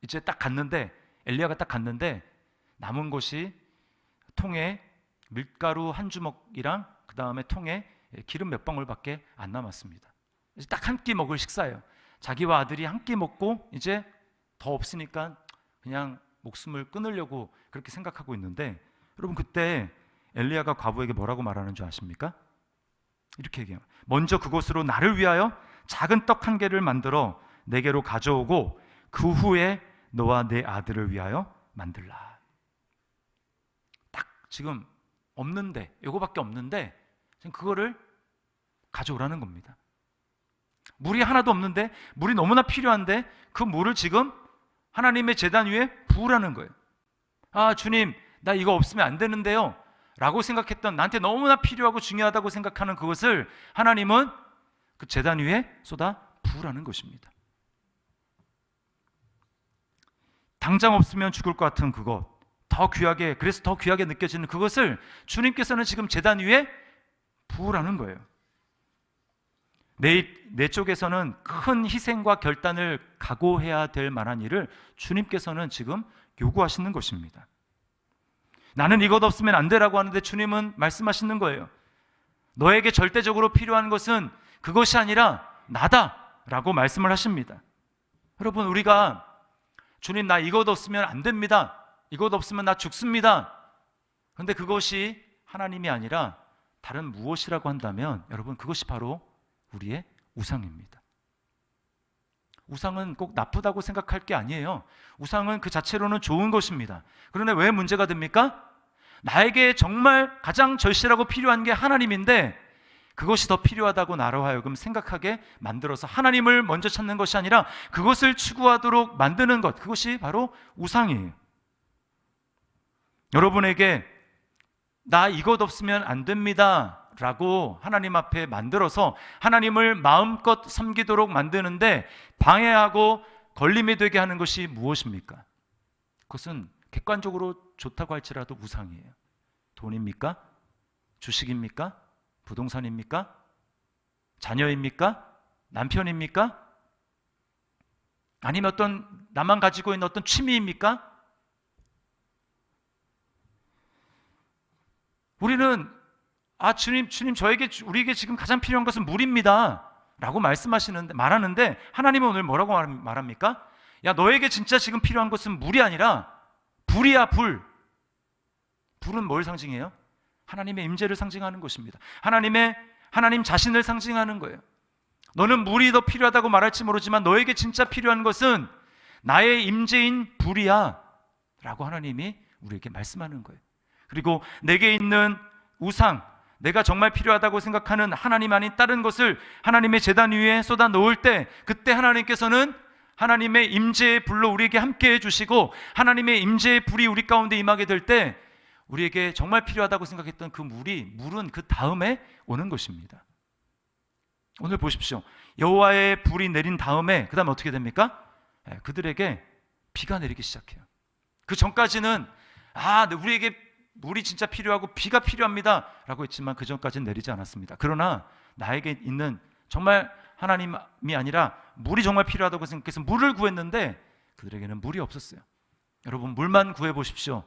이제 딱 갔는데 엘리야가 딱 갔는데 남은 것이 통에 밀가루 한 주먹이랑 그 다음에 통에 기름 몇 방울밖에 안 남았습니다. 이제 딱 한 끼 먹을 식사예요. 자기와 아들이 한 끼 먹고 이제 더 없으니까 그냥 목숨을 끊으려고 그렇게 생각하고 있는데 여러분 그때 엘리야가 과부에게 뭐라고 말하는 줄 아십니까? 이렇게 얘기해요. 먼저 그곳으로 나를 위하여 작은 떡 한 개를 만들어 내게로 가져오고 그 후에 너와 내 아들을 위하여 만들라. 딱 지금 없는데 이거밖에 없는데 지금 그거를 가져오라는 겁니다. 물이 하나도 없는데 물이 너무나 필요한데 그 물을 지금 하나님의 제단 위에 부으라는 거예요. 주님 나 이거 없으면 안 되는데요 라고 생각했던 나한테 너무나 필요하고 중요하다고 생각하는 그것을 하나님은 그 제단 위에 쏟아 부으라는 것입니다. 당장 없으면 죽을 것 같은 그것 그래서 더 귀하게 느껴지는 그것을 주님께서는 지금 제단 위에 부으라는 거예요. 내 쪽에서는 큰 희생과 결단을 각오해야 될 만한 일을 주님께서는 지금 요구하시는 것입니다. 나는 이것 없으면 안 되라고 하는데 주님은 말씀하시는 거예요. 너에게 절대적으로 필요한 것은 그것이 아니라 나다라고 말씀을 하십니다. 여러분 우리가 주님 나 이것 없으면 안 됩니다. 이것 없으면 나 죽습니다. 그런데 그것이 하나님이 아니라 다른 무엇이라고 한다면 여러분 그것이 바로 우리의 우상입니다. 우상은 꼭 나쁘다고 생각할 게 아니에요. 우상은 그 자체로는 좋은 것입니다. 그런데 왜 문제가 됩니까? 나에게 정말 가장 절실하고 필요한 게 하나님인데 그것이 더 필요하다고 나로 하여금 생각하게 만들어서 하나님을 먼저 찾는 것이 아니라 그것을 추구하도록 만드는 것, 그것이 바로 우상이에요. 여러분에게 나 이것 없으면 안 됩니다 라고 하나님 앞에 만들어서 하나님을 마음껏 섬기도록 만드는데 방해하고 걸림이 되게 하는 것이 무엇입니까? 그것은 객관적으로 좋다고 할지라도 우상이에요. 돈입니까? 주식입니까? 부동산입니까? 자녀입니까? 남편입니까? 아니면 어떤 나만 가지고 있는 어떤 취미입니까? 우리는 주님 우리에게 지금 가장 필요한 것은 물입니다 라고 말하는데 하나님은 오늘 뭐라고 말합니까? 너에게 진짜 지금 필요한 것은 물이 아니라 불이야. 불은 뭘 상징해요? 하나님의 임재를 상징하는 것입니다. 하나님 자신을 상징하는 거예요. 너는 물이 더 필요하다고 말할지 모르지만 너에게 진짜 필요한 것은 나의 임재인 불이야 라고 하나님이 우리에게 말씀하는 거예요. 그리고 내게 있는 우상, 내가 정말 필요하다고 생각하는 하나님 아닌 다른 것을 하나님의 제단 위에 쏟아 놓을 때 그때 하나님께서는 하나님의 임재의 불로 우리에게 함께 해주시고 하나님의 임재의 불이 우리 가운데 임하게 될 때 우리에게 정말 필요하다고 생각했던 그 물은 그 다음에 오는 것입니다. 오늘 보십시오. 여호와의 불이 내린 다음에 그 다음에 어떻게 됩니까? 그들에게 비가 내리기 시작해요. 그 전까지는 우리에게 물이 진짜 필요하고 비가 필요합니다 라고 했지만 그 전까지는 내리지 않았습니다. 그러나 나에게 있는 정말 하나님이 아니라 물이 정말 필요하다고 생각해서 물을 구했는데 그들에게는 물이 없었어요. 여러분 물만 구해보십시오.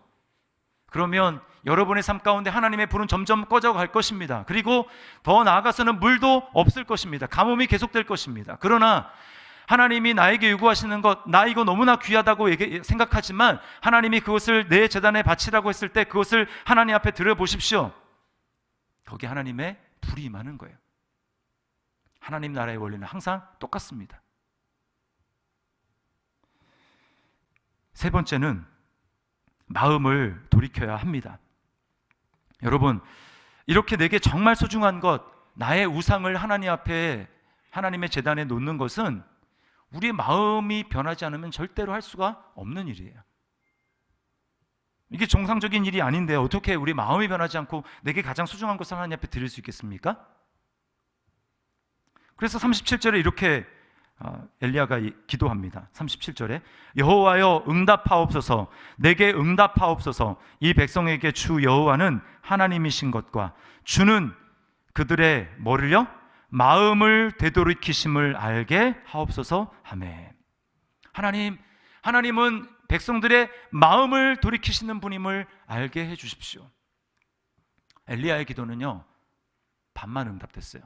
그러면 여러분의 삶 가운데 하나님의 불은 점점 꺼져갈 것입니다. 그리고 더 나아가서는 물도 없을 것입니다. 가뭄이 계속될 것입니다. 그러나 하나님이 나에게 요구하시는 것, 나 이거 너무나 귀하다고 생각하지만 하나님이 그것을 내 제단에 바치라고 했을 때 그것을 하나님 앞에 들어보십시오. 거기 하나님의 불이 임하는 거예요. 하나님 나라의 원리는 항상 똑같습니다. 세 번째는 마음을 돌이켜야 합니다. 여러분, 이렇게 내게 정말 소중한 것, 나의 우상을 하나님 앞에, 하나님의 제단에 놓는 것은 우리의 마음이 변하지 않으면 절대로 할 수가 없는 일이에요. 이게 정상적인 일이 아닌데 어떻게 우리 마음이 변하지 않고 내게 가장 소중한 것을 하나님 앞에 드릴 수 있겠습니까? 그래서 37절에 이렇게 엘리야가 기도합니다. 37절에 여호와여 응답하옵소서, 내게 응답하옵소서. 이 백성에게 주 여호와는 하나님이신 것과 주는 그들의 뭐를요? 마음을 되돌이키심을 알게 하옵소서 하매. 하나님은 백성들의 마음을 돌이키시는 분임을 알게 해 주십시오. 엘리야의 기도는요, 반만 응답됐어요.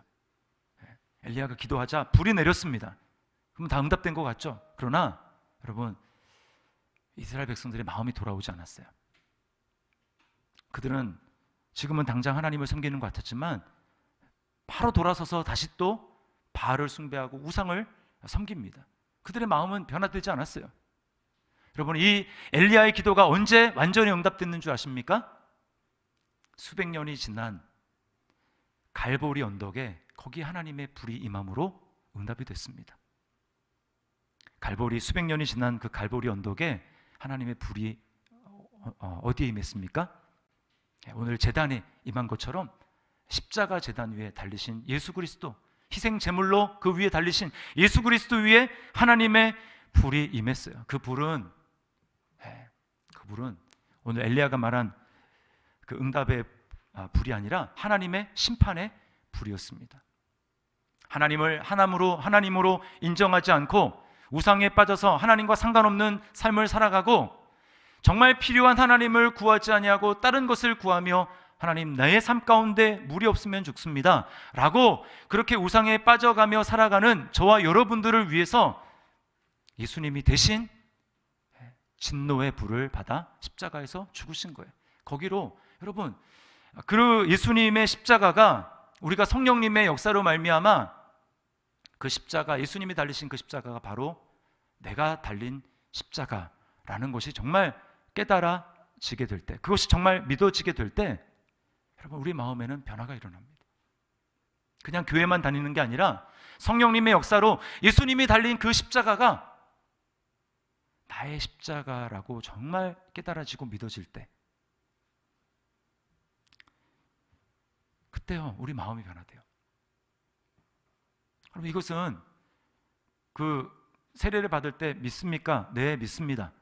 엘리야가 기도하자 불이 내렸습니다. 그럼 다 응답된 것 같죠? 그러나 여러분, 이스라엘 백성들의 마음이 돌아오지 않았어요. 그들은 지금은 당장 하나님을 섬기는 것 같았지만 바로 돌아서서 다시 또 바알을 숭배하고 우상을 섬깁니다. 그들의 마음은 변화되지 않았어요. 여러분, 이 엘리야의 기도가 언제 완전히 응답됐는 줄 아십니까? 수백 년이 지난 갈보리 언덕에 거기 하나님의 불이 임함으로 응답이 됐습니다. 갈보리, 수백 년이 지난 그 갈보리 언덕에 하나님의 불이 어디에 임했습니까? 오늘 제단에 임한 것처럼 십자가 제단 위에 달리신 예수 그리스도, 희생 제물로 그 위에 달리신 예수 그리스도 위에 하나님의 불이 임했어요. 그 불은 오늘 엘리야가 말한 그 응답의 불이 아니라 하나님의 심판의 불이었습니다. 하나님을 하나님으로 인정하지 않고 우상에 빠져서 하나님과 상관없는 삶을 살아가고 정말 필요한 하나님을 구하지 아니하고 다른 것을 구하며 하나님, 나의 삶 가운데 물이 없으면 죽습니다 라고 그렇게 우상에 빠져가며 살아가는 저와 여러분들을 위해서 예수님이 대신 진노의 불을 받아 십자가에서 죽으신 거예요. 거기로 여러분, 그 예수님의 십자가가 우리가 성령님의 역사로 말미암아 그 십자가, 예수님이 달리신 그 십자가가 바로 내가 달린 십자가라는 것이 정말 깨달아지게 될 때, 그것이 정말 믿어지게 될 때 여러분, 우리 마음에는 변화가 일어납니다. 그냥 교회만 다니는 게 아니라 성령님의 역사로 예수님이 달린 그 십자가가 나의 십자가라고 정말 깨달아지고 믿어질 때, 그때요 우리 마음이 변화돼요. 그럼 이것은 그 세례를 받을 때 믿습니까? 네, 믿습니다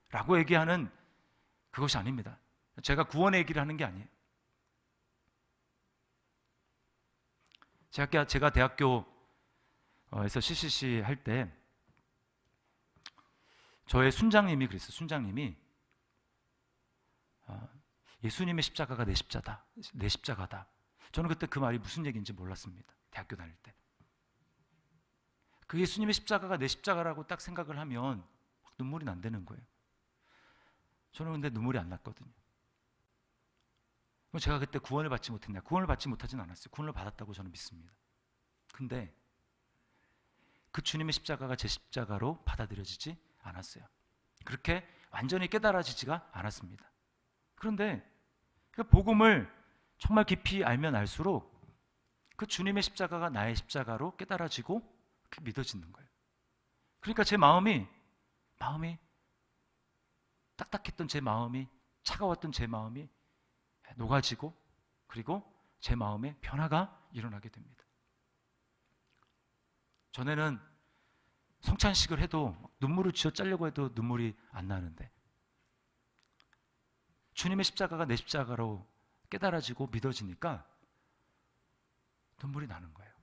라고 얘기하는 그것이 아닙니다. 제가 구원의 얘기를 하는 게 아니에요. 제가 대학교에서 CCC 할 때 저의 순장님이 그랬어요. 순장님이 예수님의 십자가가 내 십자가다. 저는 그때 그 말이 무슨 얘기인지 몰랐습니다. 대학교 다닐 때. 그 예수님의 십자가가 내 십자가라고 딱 생각을 하면 눈물이 난다는 거예요. 저는 근데 눈물이 안 났거든요. 제가 그때 구원을 받지 못했냐? 구원을 받지 못하진 않았어요. 구원을 받았다고 저는 믿습니다. 근데 그 주님의 십자가가 제 십자가로 받아들여지지 않았어요. 그렇게 완전히 깨달아지지가 않았습니다. 그런데 그 복음을 정말 깊이 알면 알수록 그 주님의 십자가가 나의 십자가로 깨달아지고 믿어지는 거예요. 그러니까 제 마음이 딱딱했던 제 마음이, 차가웠던 제 마음이 녹아지고, 그리고 제 마음에 변화가 일어나게 됩니다. 전에는 성찬식을 해도 눈물을 쥐어 짜려고 해도 눈물이 안 나는데 주님의 십자가가 내 십자가로 깨달아지고 믿어지니까 눈물이 나는 거예요.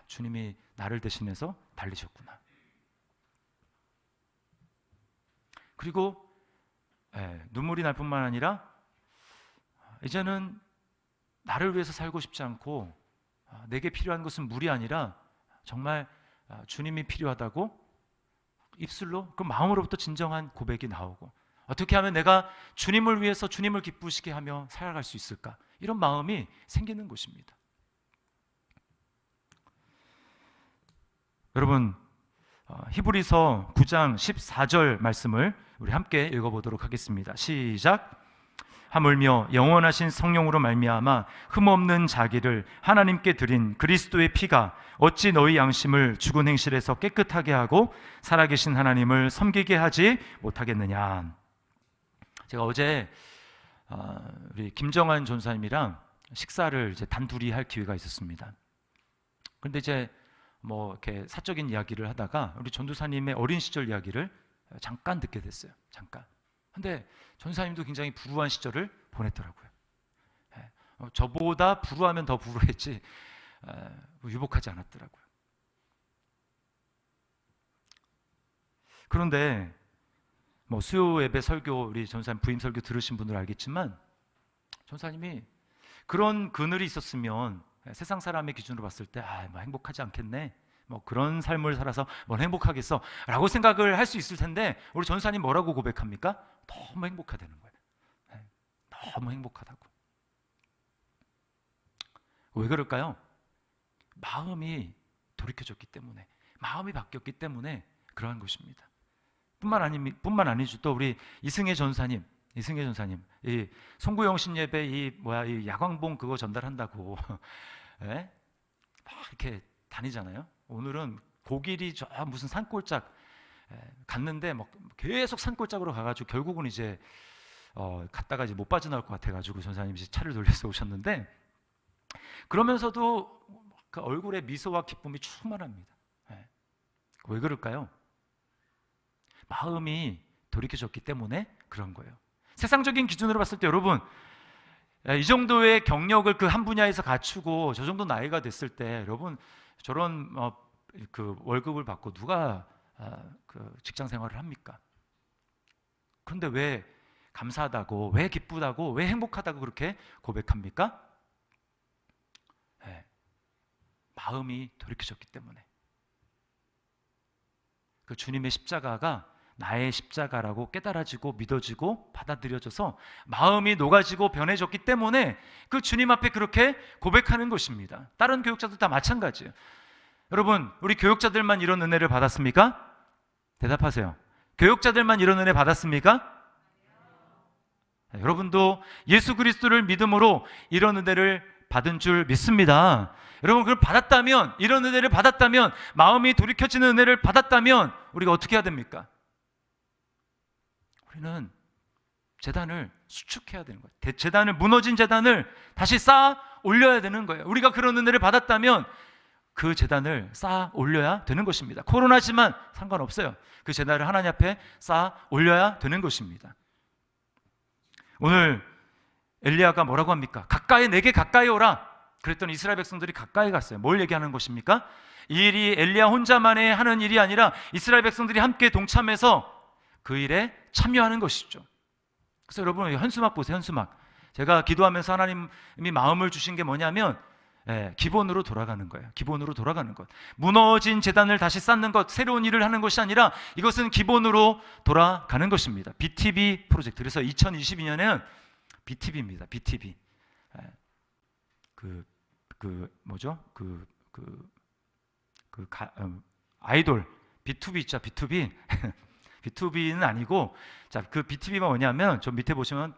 주님이 나를 대신해서 달리셨구나. 그리고 눈물이 날 뿐만 아니라 이제는 나를 위해서 살고 싶지 않고 내게 필요한 것은 물이 아니라 정말 주님이 필요하다고 입술로 그 마음으로부터 진정한 고백이 나오고, 어떻게 하면 내가 주님을 위해서 주님을 기쁘시게 하며 살아갈 수 있을까, 이런 마음이 생기는 것입니다. 여러분, 히브리서 9장 14절 말씀을 우리 함께 읽어보도록 하겠습니다. 시작. 하물며 영원하신 성령으로 말미암아 흠없는 자기를 하나님께 드린 그리스도의 피가 어찌 너희 양심을 죽은 행실에서 깨끗하게 하고 살아계신 하나님을 섬기게 하지 못하겠느냐. 제가 어제 우리 김정환 전사님이랑 식사를 이제 단둘이 할 기회가 있었습니다. 그런데 이제 뭐 이렇게 사적인 이야기를 하다가 우리 전도사님의 어린 시절 이야기를 잠깐 듣게 됐어요. 잠깐. 근데 전사님도 굉장히 불우한 시절을 보냈더라고요. 저보다 불우하면 더 불우했지 유복하지 않았더라고요. 그런데 뭐 수요 예배 설교, 우리 전사님 부임 설교 들으신 분들 알겠지만, 전사님이 그런 그늘이 있었으면 세상 사람의 기준으로 봤을 때 뭐 행복하지 않겠네, 뭐 그런 삶을 살아서 뭘 행복하겠어 라고 생각을 할 수 있을 텐데, 우리 전사님 뭐라고 고백합니까? 너무 행복하다는 거예요. 너무 행복하다고. 왜 그럴까요? 마음이 돌이켜졌기 때문에, 마음이 바뀌었기 때문에 그러한 것입니다. 뿐만 아니죠. 또 우리 이승혜 전사님, 이 송구영 신예배 이 야광봉 그거 전달한다고 막 이렇게 다니잖아요. 오늘은 고길이 저 무슨 산골짝 갔는데 막 계속 산골짝으로 가가지고 결국은 이제 갔다가 이제 못 빠져나올 것 같아가지고 전사님이 차를 돌려서 오셨는데, 그러면서도 그 얼굴에 미소와 기쁨이 충만합니다. 왜 그럴까요? 마음이 돌이켜졌기 때문에 그런 거예요. 세상적인 기준으로 봤을 때 여러분, 이 정도의 경력을 그 한 분야에서 갖추고 저 정도 나이가 됐을 때 여러분, 저런 그 월급을 받고 누가 그 직장 생활을 합니까? 그런데 왜 감사하다고, 왜 기쁘다고, 왜 행복하다고 그렇게 고백합니까? 마음이 돌이켜졌기 때문에. 그 주님의 십자가가 나의 십자가라고 깨달아지고 믿어지고 받아들여져서 마음이 녹아지고 변해졌기 때문에 그 주님 앞에 그렇게 고백하는 것입니다. 다른 교육자도 다 마찬가지예요. 여러분, 우리 교육자들만 이런 은혜를 받았습니까? 대답하세요. 교육자들만 이런 은혜 받았습니까? 여러분도 예수 그리스도를 믿음으로 이런 은혜를 받은 줄 믿습니다. 여러분, 그걸 받았다면, 이런 은혜를 받았다면, 마음이 돌이켜지는 은혜를 받았다면 우리가 어떻게 해야 됩니까? 우리는 제단을 수축해야 되는 거예요. 제단을, 무너진 제단을 다시 쌓아 올려야 되는 거예요. 우리가 그런 은혜를 받았다면 그 제단을 쌓아 올려야 되는 것입니다. 코로나지만 상관없어요. 그 제단을 하나님 앞에 쌓아 올려야 되는 것입니다. 오늘 엘리야가 뭐라고 합니까? 내게 가까이 오라. 그랬더니 이스라엘 백성들이 가까이 갔어요. 뭘 얘기하는 것입니까? 이 일이 엘리야 혼자만의 하는 일이 아니라 이스라엘 백성들이 함께 동참해서 그 일에 참여하는 것이죠. 그래서 여러분, 현수막 보세요. 현수막. 제가 기도하면서 하나님이 마음을 주신 게 뭐냐면 기본으로 돌아가는 거예요. 기본으로 돌아가는 것. 무너진 제단을 다시 쌓는 것, 새로운 일을 하는 것이 아니라 이것은 기본으로 돌아가는 것입니다. BTB 프로젝트. 그래서 2022년에는 BTB입니다. BTB. 아이돌 B2B 있죠. B2B. B2B는 아니고, 자, 그 BTB가 뭐냐면 저 밑에 보시면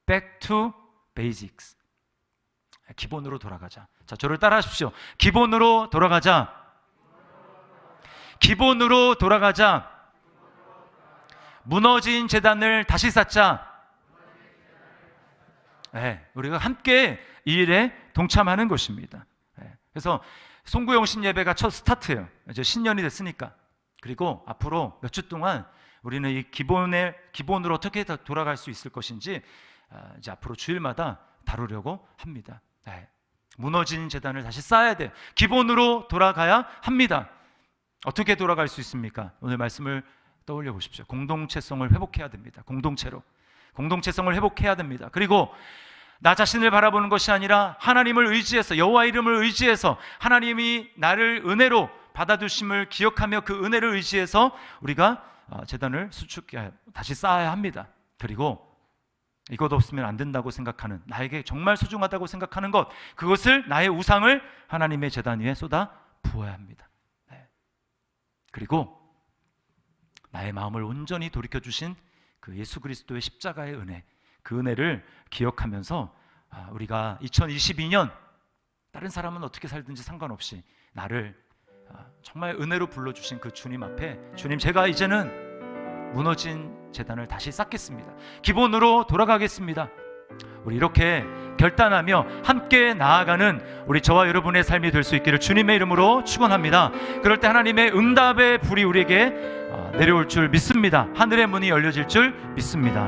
Back to Basics. 기본으로 돌아가자. 자, 저를 따라하십시오. 기본으로 돌아가자. 기본으로 돌아가자. 무너진 제단을 다시 쌓자. 우리가 함께 이 일에 동참하는 것입니다. 그래서 송구영 신예배가 첫 스타트예요. 이제 신년이 됐으니까. 그리고 앞으로 몇 주 동안 우리는 이 기본으로 어떻게 돌아갈 수 있을 것인지 이제 앞으로 주일마다 다루려고 합니다. 무너진 제단을 다시 쌓아야 돼요. 기본으로 돌아가야 합니다. 어떻게 돌아갈 수 있습니까? 오늘 말씀을 떠올려 보십시오. 공동체성을 회복해야 됩니다. 공동체성을 회복해야 됩니다. 그리고 나 자신을 바라보는 것이 아니라 하나님을 의지해서, 여호와 이름을 의지해서, 하나님이 나를 은혜로 받아주심을 기억하며 그 은혜를 의지해서 우리가 제단을 다시 쌓아야 합니다. 그리고 이것 없으면 안 된다고 생각하는, 나에게 정말 소중하다고 생각하는 것, 그것을, 나의 우상을 하나님의 제단 위에 쏟아 부어야 합니다. 그리고 나의 마음을 온전히 돌이켜주신 그 예수 그리스도의 십자가의 은혜, 그 은혜를 기억하면서 우리가 2022년 다른 사람은 어떻게 살든지 상관없이 나를 정말 은혜로 불러주신 그 주님 앞에, 주님, 제가 이제는 무너진 제단을 다시 쌓겠습니다. 기본으로 돌아가겠습니다. 우리 이렇게 결단하며 함께 나아가는 우리 저와 여러분의 삶이 될 수 있기를 주님의 이름으로 축원합니다. 그럴 때 하나님의 응답의 불이 우리에게 내려올 줄 믿습니다. 하늘의 문이 열려질 줄 믿습니다.